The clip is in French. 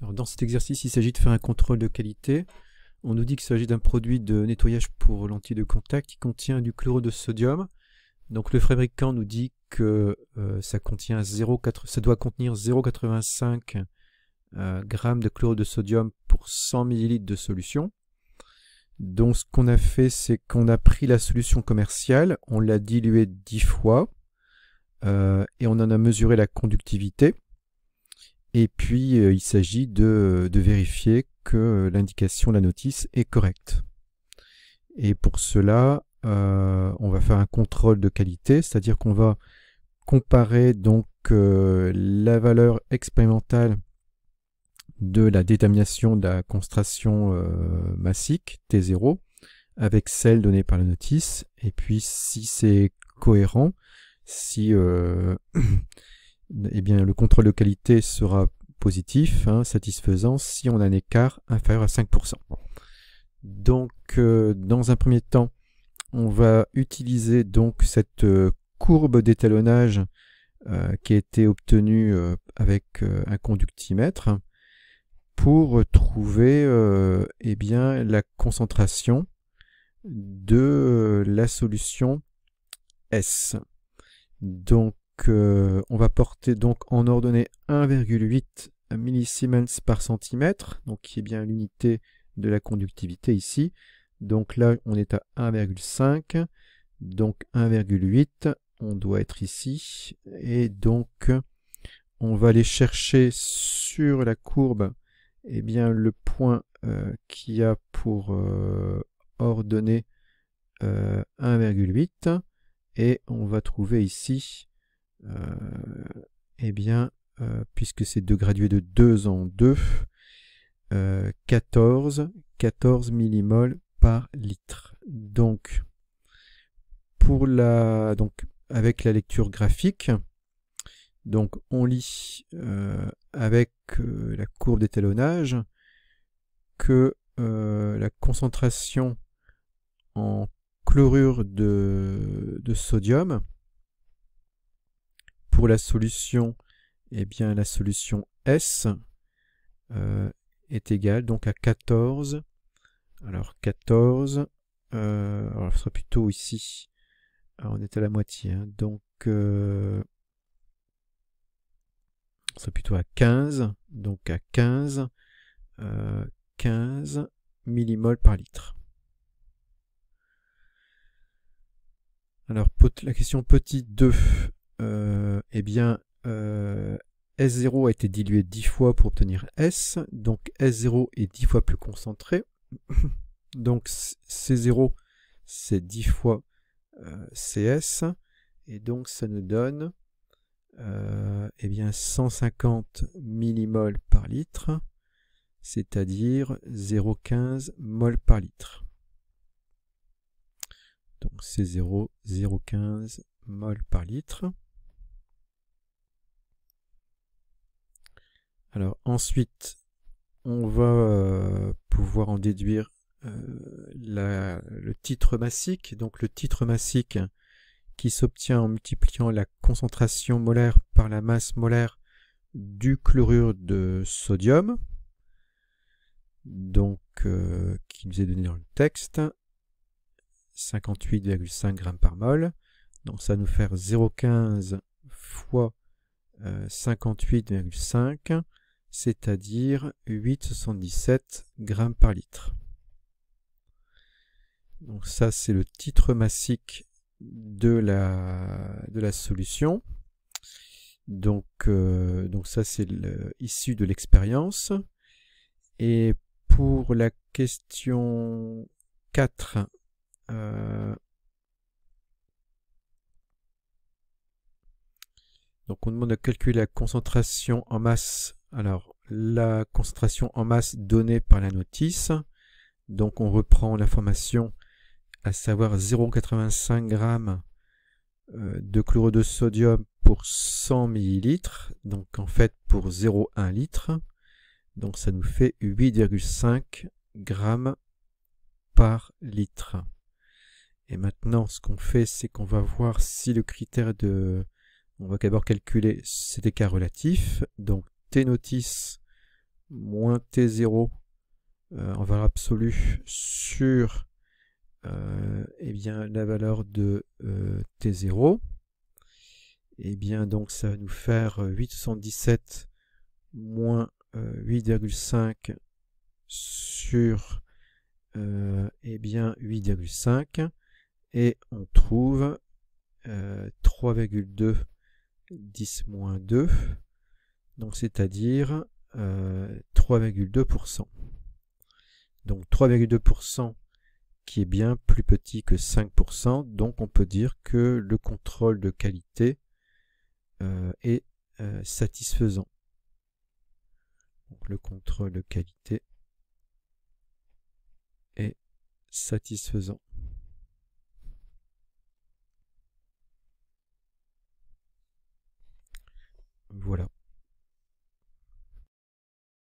Alors dans cet exercice, il s'agit de faire un contrôle de qualité. On nous dit qu'il s'agit d'un produit de nettoyage pour lentilles de contact qui contient du chlorure de sodium. Donc le fabricant nous dit que ça doit contenir 0,85 g de chlorure de sodium pour 100 ml de solution. Donc ce qu'on a fait, c'est qu'on a pris la solution commerciale, on l'a diluée 10 fois et on en a mesuré la conductivité. Et puis il s'agit de vérifier que l'indication de la notice est correcte. Et pour cela, on va faire un contrôle de qualité, c'est-à-dire qu'on va comparer donc la valeur expérimentale de la détermination de la concentration massique T0 avec celle donnée par la notice, et puis si c'est cohérent, si eh bien, le contrôle de qualité sera positif, satisfaisant, si on a un écart inférieur à 5%. Donc dans un premier temps, on va utiliser donc cette courbe d'étalonnage qui a été obtenue avec un conductimètre pour trouver eh bien, la concentration de la solution S. Donc on va porter donc en ordonnée 1,8 millisiemens par centimètre, donc qui est bien l'unité de la conductivité ici. Donc là on est à 1,5, donc 1,8, on doit être ici, et donc on va aller chercher sur la courbe eh bien, le point qui a pour ordonnée 1,8, et on va trouver ici eh bien, puisque c'est 2 gradués de 2 en 2, 14 millimoles par litre. Donc, avec la lecture graphique, donc on lit avec la courbe d'étalonnage que la concentration en chlorure de sodium pour la solution, eh bien la solution S est égale donc à 14. Alors 14, alors ce sera plutôt ici. Alors, on est à la moitié, donc ce sera plutôt à 15, donc à 15 millimoles par litre. Alors la question petit 2, eh bien S0 a été dilué 10 fois pour obtenir S, donc S0 est 10 fois plus concentré, donc C0 c'est 10 fois CS, et donc ça nous donne eh bien 150 millimoles par litre, c'est-à-dire 0,15 mol par litre. Donc c'est 0,15 mol par litre. Alors ensuite, on va pouvoir en déduire le titre massique. Donc le titre massique qui s'obtient en multipliant la concentration molaire par la masse molaire du chlorure de sodium, donc qui nous est donné dans le texte, 58,5 g par mol. Donc ça va nous faire 0,15 fois 58,5, c'est-à-dire 8,77 g par litre. Donc ça c'est le titre massique de la solution. Donc ça c'est issu de l'expérience. Et pour la question 4, donc on demande de calculer la concentration en masse. Alors la concentration en masse donnée par la notice, donc on reprend l'information, à savoir 0,85 g de chlorure de sodium pour 100 ml, donc en fait pour 0,1 litre, donc ça nous fait 8,5 g par litre. Et maintenant ce qu'on fait, c'est qu'on va voir si le critère on va d'abord calculer cet écart relatif, donc T notice moins T0 en valeur absolue sur eh bien, la valeur de T0. Et bien donc ça va nous faire 8,77 moins 8,5 sur eh bien 8,5 et on trouve 3,2 10 moins 2, donc c'est-à-dire 3,2%. Donc 3,2% qui est bien plus petit que 5%, donc on peut dire que le contrôle de qualité est satisfaisant. Donc le contrôle de qualité est satisfaisant.